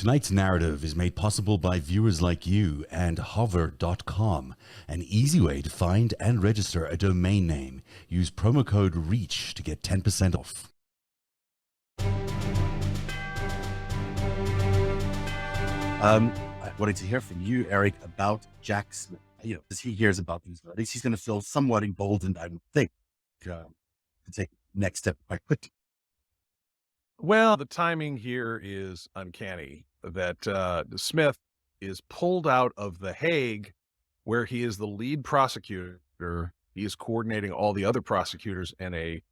Tonight's narrative is made possible by viewers like you and hover.com, an easy way to find and register a domain name. Use promo code REACH to get 10% off. I wanted to hear from you, Eric, about Jack Smith. As he hears about these verdicts, he's going to feel somewhat emboldened, I would think, to take the next step quite quickly. Well, the timing here is uncanny that Smith is pulled out of The Hague, where he is the lead prosecutor. He is coordinating all the other prosecutors in a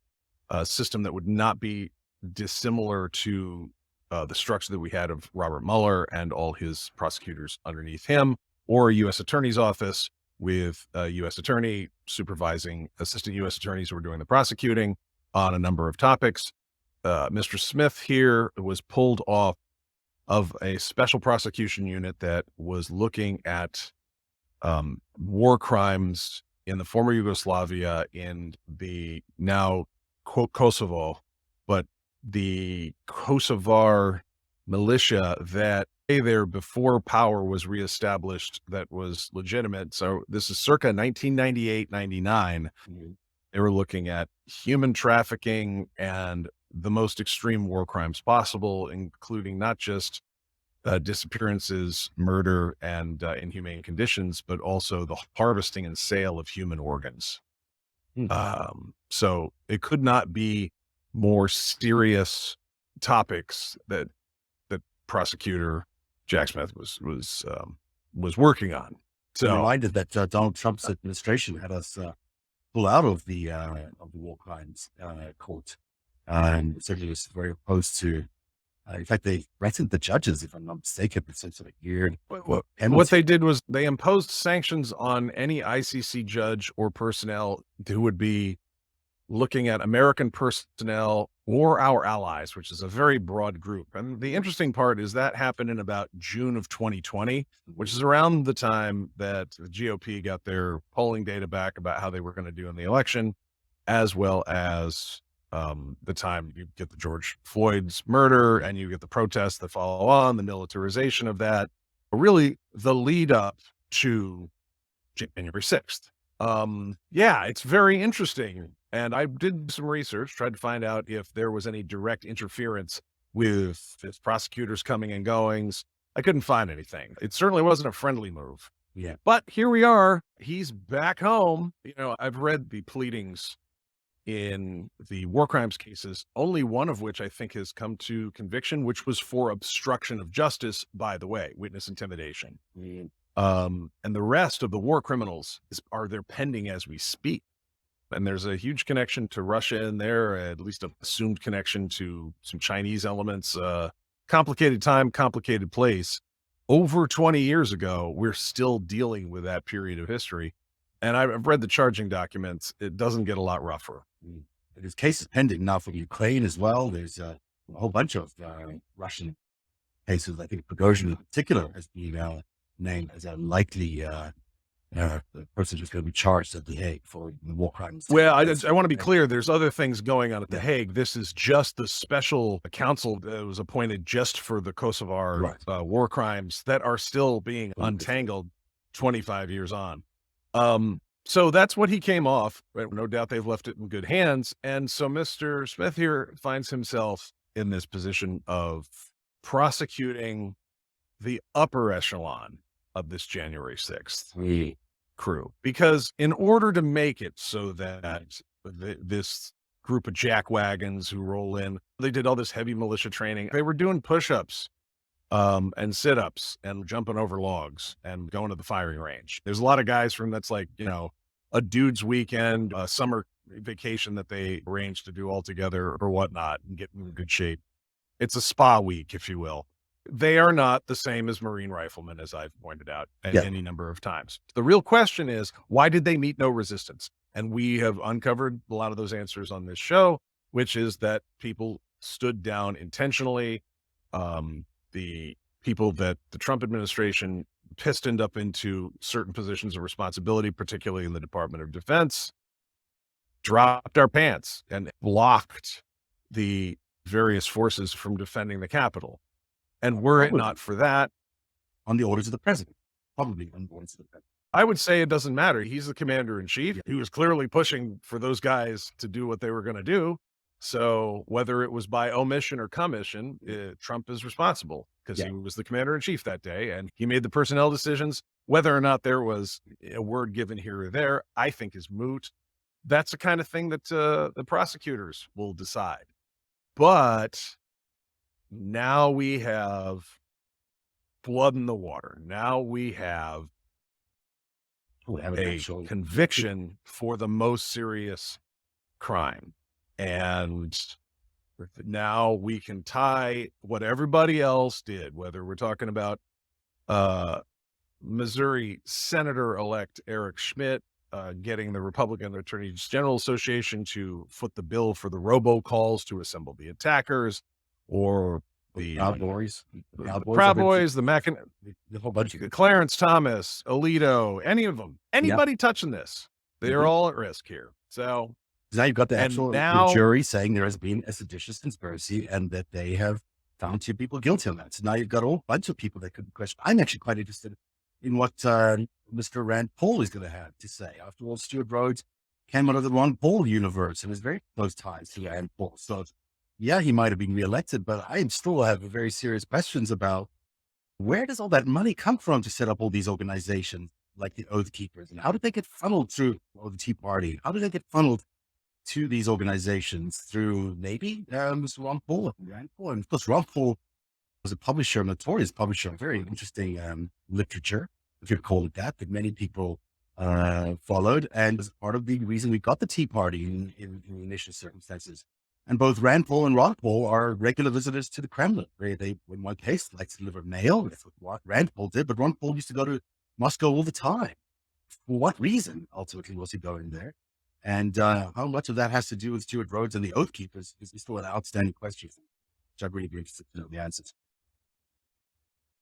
system that would not be dissimilar to the structure that we had of Robert Mueller and all his prosecutors underneath him, or a U.S. Attorney's office with a U.S. Attorney supervising assistant U.S. attorneys who were doing the prosecuting on a number of topics. Mr. Smith here was pulled off of a special prosecution unit that was looking at war crimes in the former Yugoslavia, in the now quote Kosovo, but the Kosovar militia that lay there before power was reestablished that was legitimate. So this is circa 1998-99. They were looking at human trafficking and the most extreme war crimes possible, including not just disappearances, murder, and inhumane conditions, but also the harvesting and sale of human organs. So it could not be more serious topics that prosecutor Jack Smith was working on. So I'm reminded that Donald Trump's administration had us pull out of the war crimes court, and certainly was very opposed to. In fact, they threatened the judges, if I'm not mistaken, with some sort of weird. What they did was they imposed sanctions on any ICC judge or personnel who would be looking at American personnel or our allies, which is a very broad group. And the interesting part is that happened in about June of 2020, which is around the time that the GOP got their polling data back about how they were going to do in the election, as well as the time you get the George Floyd's murder and you get the protests that follow on, the militarization of that, really the lead up to January 6th. Yeah, it's very interesting. And I did some research, tried to find out if there was any direct interference with his prosecutors coming and goings. I couldn't find anything. It certainly wasn't a friendly move. Yeah. But here we are. He's back home. I've read the pleadings in the war crimes cases, only one of which I think has come to conviction, which was for obstruction of justice, by the way, witness intimidation. And the rest of the war criminals are there pending as we speak. And there's a huge connection to Russia in there, at least an assumed connection to some Chinese elements. Complicated time, complicated place. Over 20 years ago, we're still dealing with that period of history. And I've read the charging documents. It doesn't get a lot rougher. There's cases pending now from Ukraine as well. There's a whole bunch of Russian cases. I think Prigozhin in particular has been named as a likely the person who's going to be charged at The Hague for the war crimes. Well, I want to be clear. There's other things going on at The Hague. This is just the special counsel that was appointed just for the Kosovar war crimes that are still being untangled 25 years on. So that's what he came off. No doubt they've left it in good hands. And so Mr. Smith here finds himself in this position of prosecuting the upper echelon of this January 6th crew, because in order to make it so that this group of jackwagons who roll in, they did all this heavy militia training. They were doing push-ups and sit-ups and jumping over logs and going to the firing range. There's a lot of guys from that's like, a dude's weekend, a summer vacation that they arrange to do all together or whatnot and get in good shape. It's a spa week, if you will. They are not the same as Marine riflemen, as I've pointed out any number of times. The real question is, why did they meet no resistance? And we have uncovered a lot of those answers on this show, which is that people stood down intentionally. The people that the Trump administration pistoned up into certain positions of responsibility, particularly in the Department of Defense, dropped our pants and blocked the various forces from defending the Capitol. And were it Probably. not for that, On the orders of the president, probably on the orders of the president. I would say it doesn't matter. He's the commander in chief. He was clearly pushing for those guys to do what they were going to do. So whether it was by omission or commission, Trump is responsible because he was the commander in chief that day and he made the personnel decisions. Whether or not there was a word given here or there, I think is moot. That's the kind of thing that the prosecutors will decide. But now we have blood in the water. Now we have a conviction for the most serious crime. And now we can tie what everybody else did, whether we're talking about Missouri Senator-elect Eric Schmidt getting the Republican Attorney General Association to foot the bill for the robocalls to assemble the attackers, or the Proud Boys, the Proud Boys, the whole bunch of Clarence Thomas, Alito, any of them, anybody touching this, they're all at risk here. So now you've got the And actual now- jury saying there has been a seditious conspiracy and that they have found 2 people guilty on that. So now you've got a whole bunch of people that could be questioned. I'm actually quite interested in what Mr. Rand Paul is going to have to say. After all, Stuart Rhodes came out of the Ron Paul universe and has very close ties to Rand Paul. So yeah, he might have been reelected, but I still have very serious questions about where does all that money come from to set up all these organizations like the Oath Keepers? And how did they get funneled through the Tea Party? How did they get funneled to these organizations through maybe Mr. Ron Paul and Rand Paul? And of course, Ron Paul was a publisher, a notorious publisher, very interesting literature, if you call it that many people followed, and was part of the reason we got the Tea Party in the initial circumstances. And both Rand Paul and Ron Paul are regular visitors to the Kremlin. They in one case, like to deliver mail. That's what Rand Paul did, but Ron Paul used to go to Moscow all the time. For what reason, ultimately, was he going there? And how much of that has to do with Stuart Rhodes and the Oath Keepers is still an outstanding question, which I'd really be interested to know the answers.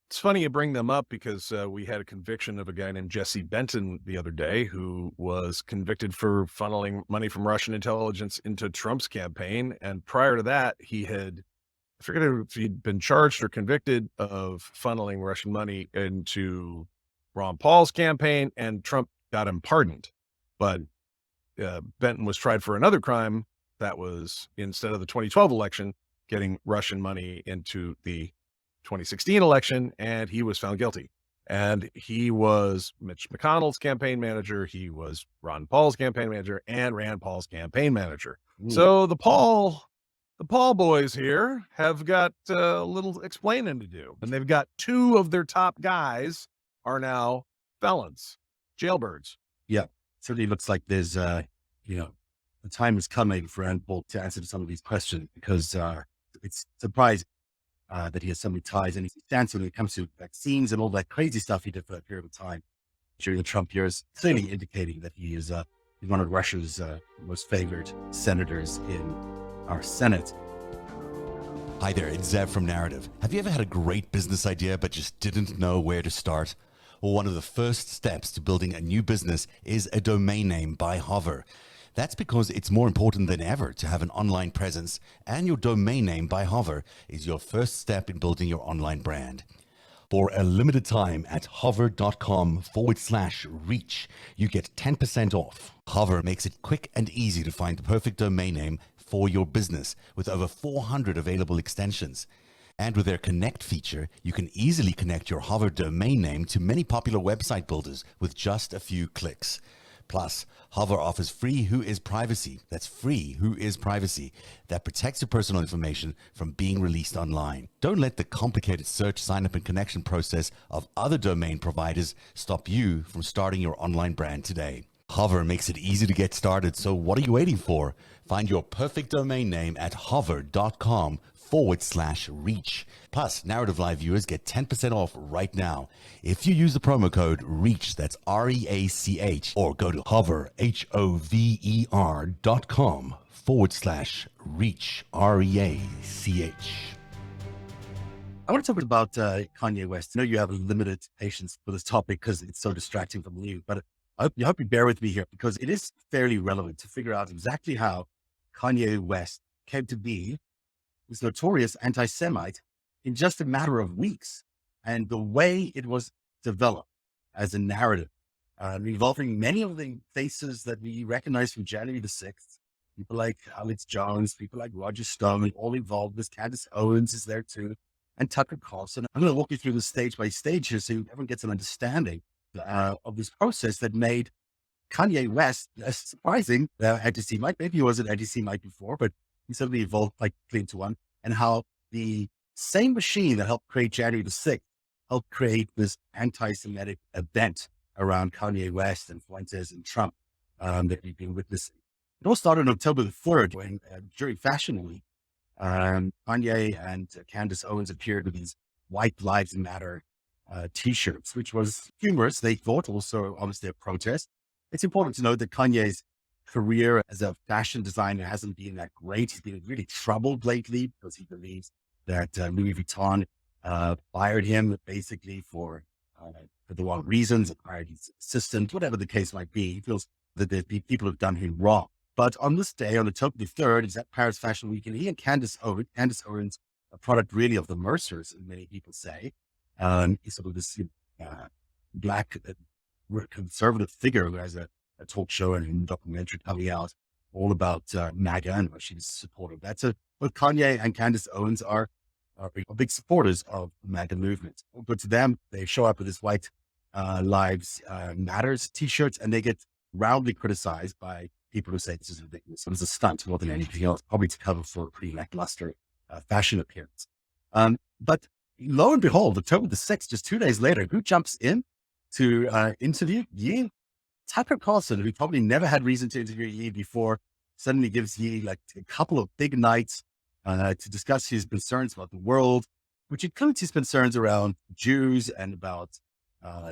It's funny you bring them up because we had a conviction of a guy named Jesse Benton the other day who was convicted for funneling money from Russian intelligence into Trump's campaign. And prior to that, I forget if he'd been charged or convicted of funneling Russian money into Ron Paul's campaign, and Trump got him pardoned. But Benton was tried for another crime that was, instead of the 2012 election, getting Russian money into the 2016 election, and he was found guilty. And he was Mitch McConnell's campaign manager. He was Ron Paul's campaign manager and Rand Paul's campaign manager. Ooh. So the Paul boys here have got a little explaining to do, and they've got 2 of their top guys are now felons, jailbirds. Yeah, certainly looks like there's, the time is coming for Rand Paul to answer some of these questions, because it's surprising that he has so many ties, and he stands when it comes to vaccines and all that crazy stuff he did for a period of time during the Trump years, clearly indicating that he is one of Russia's most favored senators in our Senate. Hi there, it's Zev from Narrative. Have you ever had a great business idea but just didn't know where to start? Well, one of the first steps to building a new business is a domain name by Hover. That's because it's more important than ever to have an online presence, and your domain name by Hover is your first step in building your online brand. For a limited time at hover.com/reach, you get 10% off. Hover makes it quick and easy to find the perfect domain name for your business with over 400 available extensions. And with their Connect feature, you can easily connect your Hover domain name to many popular website builders with just a few clicks. Plus, Hover offers free Who Is Privacy. That's free Who Is Privacy that protects your personal information from being released online. Don't let the complicated search, sign up, and connection process of other domain providers stop you from starting your online brand today. Hover makes it easy to get started, so what are you waiting for? Find your perfect domain name at hover.com/reach. Plus, Narrative Live viewers get 10% off right now if you use the promo code REACH, that's REACH, or go to hover, hover.com/reach, REACH. I want to talk about Kanye West. I know you have limited patience for this topic because it's so distracting from you, but I hope you bear with me here, because it is fairly relevant to figure out exactly how Kanye West came to be this notorious anti-Semite in just a matter of weeks. And the way it was developed as a narrative, involving many of the faces that we recognize from January the 6th, people like Alex Jones, people like Roger Stone, all involved. This Candace Owens is there too, and Tucker Carlson. I'm going to walk you through the stage by stage here so everyone gets an understanding of this process that made Kanye West less surprising anti-Semite. Maybe he was an anti-Semite before, but he suddenly evolved quite into one. And how the same machine that helped create January the 6th helped create this anti-Semitic event around Kanye West and Fuentes and Trump that we've been witnessing. It all started on October the 3rd when during Fashion Week, Kanye and Candace Owens appeared with these White Lives Matter t-shirts, which was humorous, they thought, also obviously a protest. It's important to note that Kanye's career as a fashion designer hasn't been that great. He's been really troubled lately because he believes that Louis Vuitton fired him basically for the wrong reasons, fired his assistant, whatever the case might be. He feels that there's people who've done him wrong. But on this day, on October the 3rd, is at Paris Fashion Week, and he and Candace Owens, a product really of the Mercers, as many people say, he's sort of this black conservative figure who has a talk show and a documentary coming out all about MAGA and what she's supportive. That's what Kanye and Candace Owens are big supporters of the MAGA movement. But to them, they show up with this White Lives Matters t-shirts, and they get roundly criticized by people who say this is ridiculous. It was a stunt more than anything else, probably to cover for a pretty lackluster fashion appearance. But lo and behold, October the 6th, just 2 days later, who jumps in to interview Ye? Tucker Carlson, who probably never had reason to interview Ye before, suddenly gives Ye like a couple of big nights to discuss his concerns about the world, which includes his concerns around Jews and about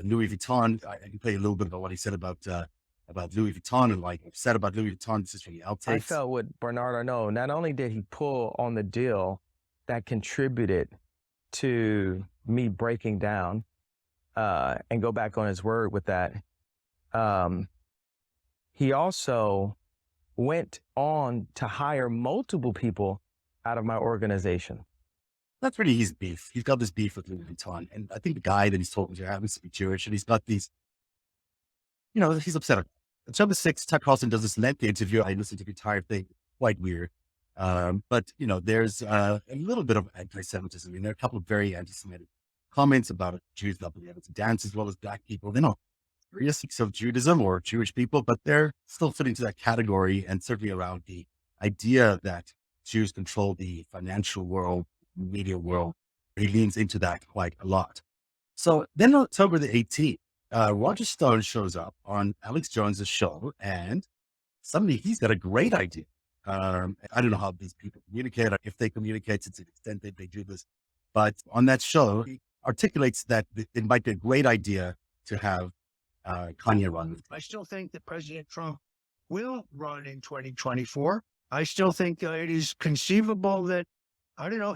Louis Vuitton. I can play a little bit about what he said about Louis Vuitton and like upset about Louis Vuitton. This is from the outtakes. I felt with Bernard Arnault, not only did he pull on the deal that contributed to me breaking down and go back on his word with that, he also went on to hire multiple people out of my organization. That's really his beef. He's got this beef with Louis Vuitton. And I think the guy that he's talking to happens to be Jewish, and he's got these, he's upset. October 6th, Tucker Carlson does this lengthy interview. I listened to the entire thing, quite weird. But there's a little bit of anti-Semitism. There are a couple of very anti-Semitic comments about Jews not being able to dance as well as black people. They're not characteristics of Judaism or Jewish people, but they're still fitting to that category, and certainly around the idea that Jews control the financial world, media world. He leans into that quite a lot. So then on October the 18th, Roger Stone shows up on Alex Jones's show, and suddenly he's got a great idea. I don't know how these people communicate, or if they communicate to the extent that they do this, but on that show, he articulates that it might be a great idea to have Kanye run. I still think that President Trump will run in 2024. I still think it is conceivable that,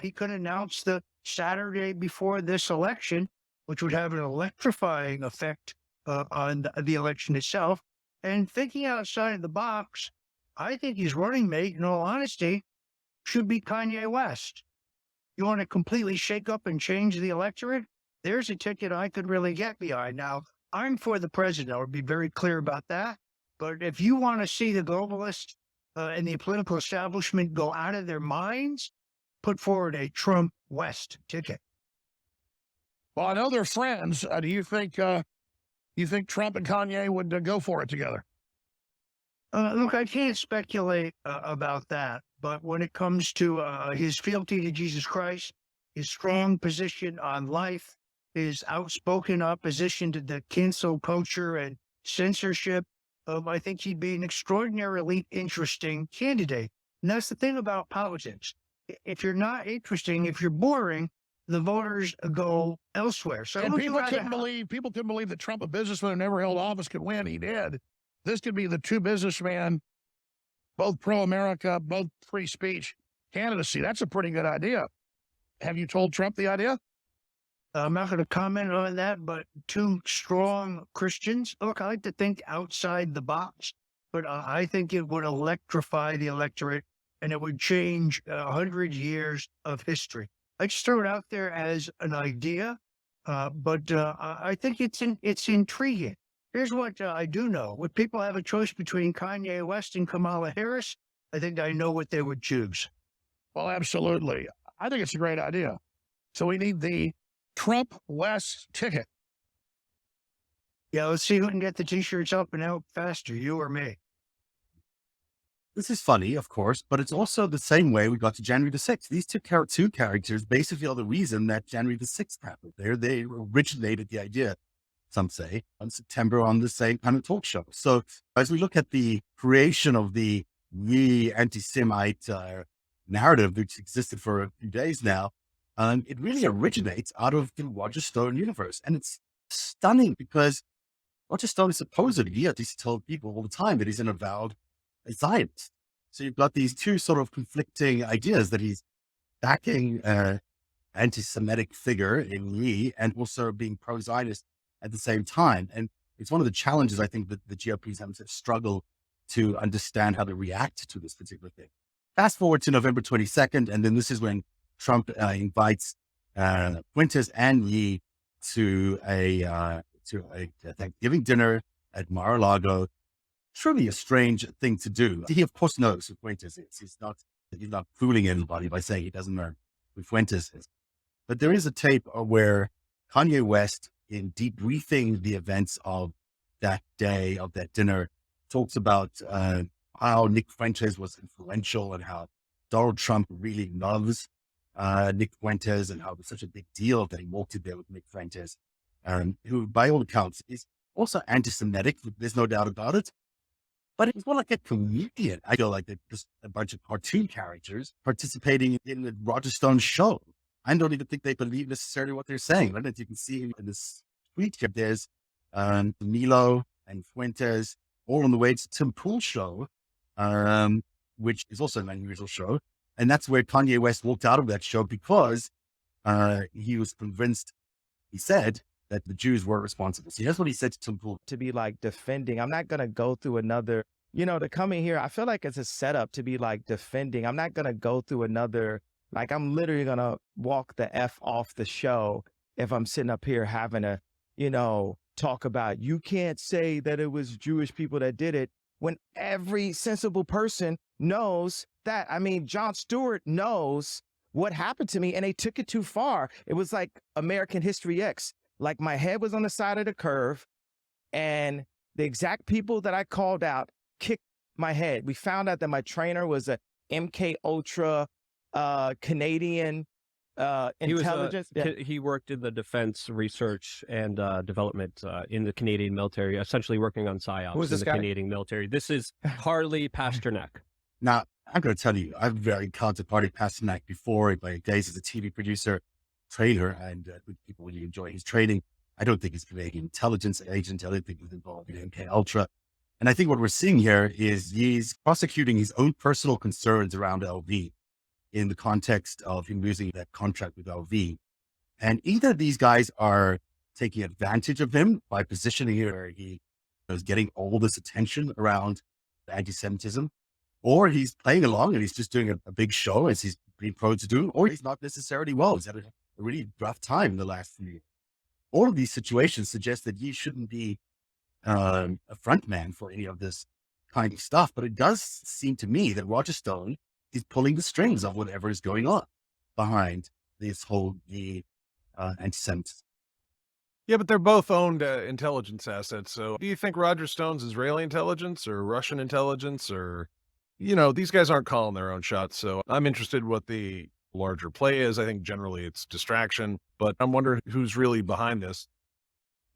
he could announce the Saturday before this election, which would have an electrifying effect on the election itself. And thinking outside of the box, I think his running mate, in all honesty, should be Kanye West. You want to completely shake up and change the electorate? There's a ticket I could really get behind. Now, I'm for the president. I would be very clear about that. But if you want to see the globalists and the political establishment go out of their minds, put forward a Trump West ticket. Well, I know they're friends. Do you think Trump and Kanye would go for it together? Look, I can't speculate about that. But when it comes to his fealty to Jesus Christ, his strong position on life, his outspoken opposition to the cancel culture and censorship, I think he'd be an extraordinarily interesting candidate. And that's the thing about politics. If you're not interesting, if you're boring, the voters go elsewhere. So and people couldn't believe that Trump, a businessman who never held office, could win. He did. This could be the two businessmen, both pro-America, both free speech candidacy. That's a pretty good idea. Have you told Trump the idea? I'm not going to comment on that, but two strong Christians. Look, I like to think outside the box, but I think it would electrify the electorate, and it would change 100 years of history. I just throw it out there as an idea, but I think it's intriguing. Here's what I do know: when people have a choice between Kanye West and Kamala Harris, I think I know what they would choose. Well, absolutely. I think it's a great idea. So we need the Trump West ticket. Yeah, let's see who can get the T-shirts up and out faster, you or me. This is funny, of course, but it's also the same way we got to January the 6th. These two characters basically are the reason that January the 6th happened. They originated the idea, some say, on September on the same kind of talk show. So as we look at the creation of the anti-Semite narrative, which existed for a few days now, it really originates out of the Roger Stone universe. And it's stunning because Roger Stone is supposedly, at least he told people all the time, that he's an avowed Zionist. So you've got these two sort of conflicting ideas, that he's backing anti-Semitic figure in Lee and also being pro-Zionist at the same time. And it's one of the challenges I think that the GOP is having to struggle to understand how to react to this particular thing. Fast forward to November 22nd, and then this is when Trump invites Fuentes and Lee to a Thanksgiving dinner at Mar-a-Lago. Truly a strange thing to do. He of course knows who Fuentes is. He's not fooling anybody by saying he doesn't know who Fuentes is. But there is a tape where Kanye West, in debriefing the events of that day, of that dinner, talks about how Nick Fuentes was influential and how Donald Trump really loves Nick Fuentes and how it was such a big deal that he walked in there with Nick Fuentes, who by all accounts is also anti-Semitic. There's no doubt about it. But it was more like a comedian. I feel like they're just a bunch of cartoon characters participating in the Roger Stone show. I don't even think they believe necessarily what they're saying. I don't know if you can see in this tweet here, there's Milo and Fuentes all on the way to Tim Pool's show, which is also an unusual show. And that's where Kanye West walked out of that show because he was convinced, he said, that the Jews were responsible. See, that's what he said to Tim Pool. To be like defending, I'm not going to go through another, to come in here. I feel like it's a setup to be like defending. I'm not going to go through another, like I'm literally going to walk the F off the show if I'm sitting up here having a, talk about, you can't say that it was Jewish people that did it when every sensible person knows that. I mean, Jon Stewart knows what happened to me and they took it too far. It was like American History X. Like my head was on the side of the curve and the exact people that I called out kicked my head. We found out that my trainer was a MK Ultra Canadian intelligence. He worked in the defense research and development in the Canadian military, essentially working on PSYOPs in the Canadian military. This is Harley Pasternak. Now, I'm going to tell you, I've very encountered Harley Pasternak before in my days as a TV producer, trainer, and people really enjoy his training. I don't think he's a Canadian intelligence agent. I don't think he's involved in MK Ultra. And I think what we're seeing here is he's prosecuting his own personal concerns around LV in the context of him losing that contract with LV. And either these guys are taking advantage of him by positioning here where he is getting all this attention around anti-Semitism, or he's playing along and he's just doing a big show as he's being prone to do, or he's not necessarily well. He's had a really rough time in the last few years. All of these situations suggest that he shouldn't be a front man for any of this kind of stuff. But it does seem to me that Roger Stone is pulling the strings of whatever is going on behind this whole anti-Semitism. Yeah, but they're both owned intelligence assets. So do you think Roger Stone's Israeli intelligence or Russian intelligence or, these guys aren't calling their own shots. So I'm interested what the larger play is. I think generally it's distraction, but I'm wondering who's really behind this.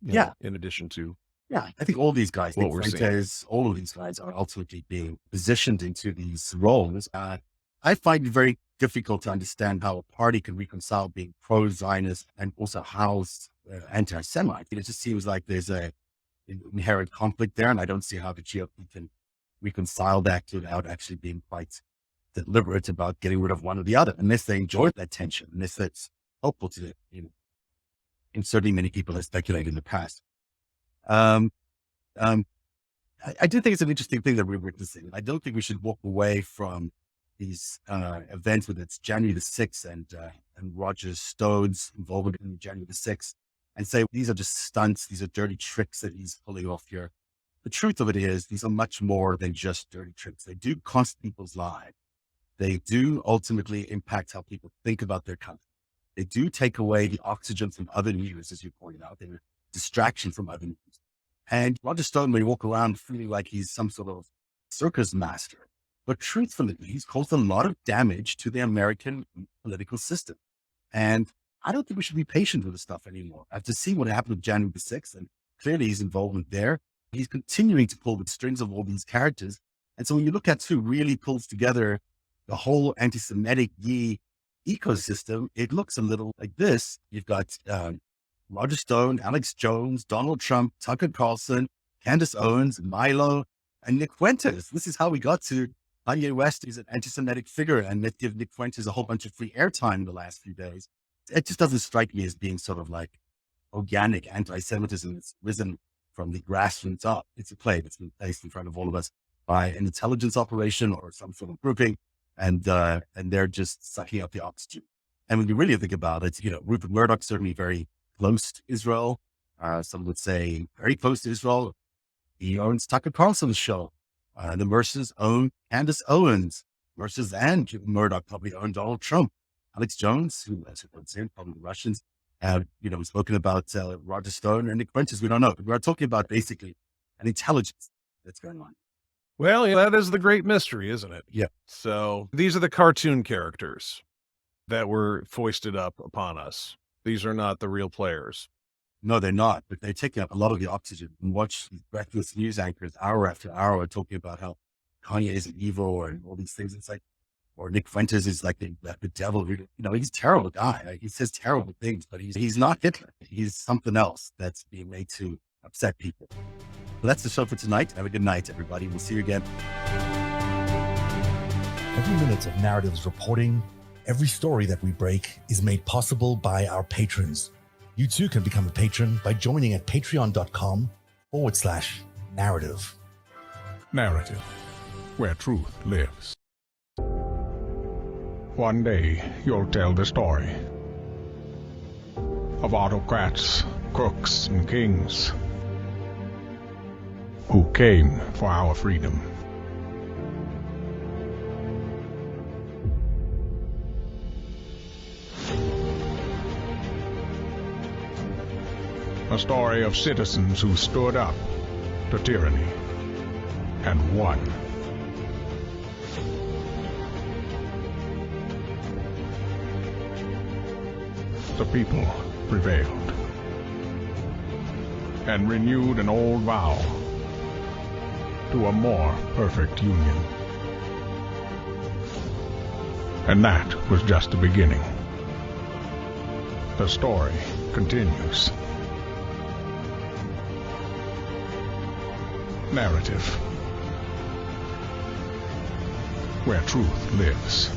In addition to. Yeah, I think all these guys, Nick Fuentes, all of these guys are ultimately being positioned into these roles. I find it very difficult to understand how a party can reconcile being pro-Zionist and also house anti-Semite. It just seems like there's an inherent conflict there, and I don't see how the GOP can reconcile that without actually being quite deliberate about getting rid of one or the other, unless they enjoy that tension, unless that's helpful to them. And certainly many people have speculated in the past. I do think it's an interesting thing that we're witnessing. I don't think we should walk away from these events, whether it's January the 6th and Roger Stone's involvement in January the 6th, and say these are just stunts, these are dirty tricks that he's pulling off here. The truth of it is, these are much more than just dirty tricks. They do cost people's lives. They do ultimately impact how people think about their country. They do take away the oxygen from other news, as you pointed out. They're a distraction from other news. And Roger Stone may walk around feeling like he's some sort of circus master, but truthfully, he's caused a lot of damage to the American political system. And I don't think we should be patient with this stuff anymore. After seeing what happened with January the 6th, and clearly his involvement there, he's continuing to pull the strings of all these characters. And so when you look at who really pulls together the whole anti-Semitic ecosystem, it looks a little like this. You've got Roger Stone, Alex Jones, Donald Trump, Tucker Carlson, Candace Owens, Milo, and Nick Fuentes. This is how we got to Kanye West is an anti-Semitic figure, and let's give Nick Fuentes a whole bunch of free airtime in the last few days. It just doesn't strike me as being sort of like organic anti-Semitism that's risen from the grassroots up. It's a play that's been placed in front of all of us by an intelligence operation or some sort of grouping, and they're just sucking up the oxygen. And when you really think about it, Rupert Murdoch's certainly very close to Israel. Some would say very close to Israel. He owns Tucker Carlson's show. The Mercers own Candace Owens. Mercers and Murdoch probably own Donald Trump. Alex Jones, who, as I would say, probably the Russians, we've spoken about Roger Stone and Nick Fuentes. We don't know. We're talking about basically an intelligence that's going on. Well, that is the great mystery, isn't it? Yeah. So these are the cartoon characters that were foisted up upon us. These are not the real players. No, they're not, but they're taking up a lot of the oxygen. And watch these breathless news anchors hour after hour talking about how Kanye is evil and all these things. It's like, or Nick Fuentes is like the devil. He's a terrible guy. Like, he says terrible things, but he's not Hitler. He's something else that's being made to upset people. Well, that's the show for tonight. Have a good night, everybody. We'll see you again. Every minute of Narratives reporting, every story that we break is made possible by our patrons. You too can become a patron by joining at patreon.com/narrative. Narrative, where truth lives. One day, you'll tell the story of autocrats, crooks, and kings who came for our freedom. A story of citizens who stood up to tyranny and won. The people prevailed and renewed an old vow to a more perfect union. And that was just the beginning. The story continues. Narrative, where truth lives.